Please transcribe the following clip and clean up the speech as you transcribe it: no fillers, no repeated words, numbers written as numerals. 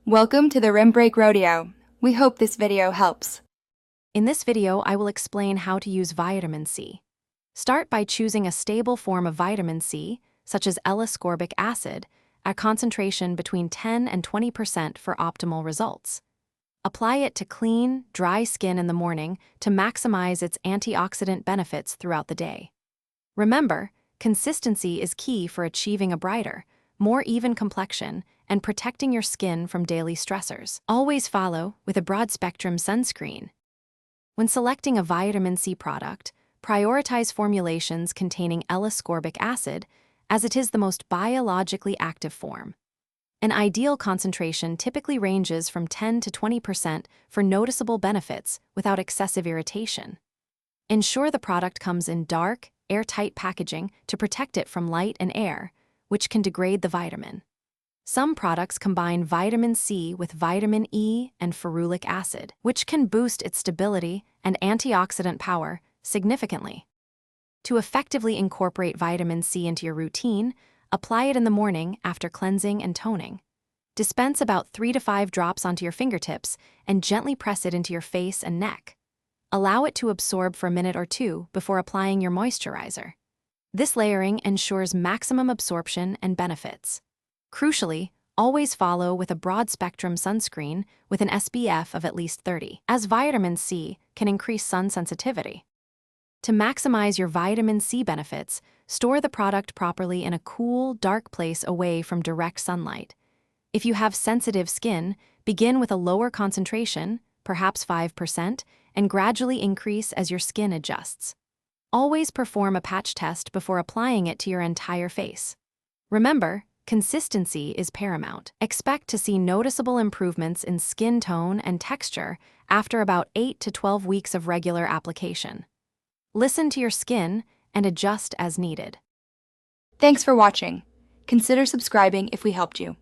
Welcome to the Rim Break Rodeo. We hope this video helps. In this video, I will explain how to use vitamin C. Start by choosing a stable form of vitamin C, such as L-ascorbic acid, at concentration between 10 and 20% for optimal results. Apply it to clean, dry skin in the morning to maximize its antioxidant benefits throughout the day. Remember, consistency is key for achieving a brighter, more even complexion and protecting your skin from daily stressors. Always follow with a broad-spectrum sunscreen. When selecting a vitamin C product, prioritize formulations containing L-ascorbic acid, as it is the most biologically active form. An ideal concentration typically ranges from 10 to 20% for noticeable benefits without excessive irritation. Ensure the product comes in dark, airtight packaging to protect it from light and air, which can degrade the vitamin. Some products combine vitamin C with vitamin E and ferulic acid, which can boost its stability and antioxidant power significantly. To effectively incorporate vitamin C into your routine, apply it in the morning after cleansing and toning. Dispense about 3 to 5 drops onto your fingertips and gently press it into your face and neck. Allow it to absorb for a minute or two before applying your moisturizer. This layering ensures maximum absorption and benefits. Crucially, always follow with a broad-spectrum sunscreen with an SPF of at least 30, as vitamin C can increase sun sensitivity. To maximize your vitamin C benefits, store the product properly in a cool, dark place away from direct sunlight. If you have sensitive skin, begin with a lower concentration, perhaps 5%, and gradually increase as your skin adjusts. Always perform a patch test before applying it to your entire face. Remember, consistency is paramount. Expect to see noticeable improvements in skin tone and texture after about 8 to 12 weeks of regular application. Listen to your skin and adjust as needed. Thanks for watching. Consider subscribing if we helped you.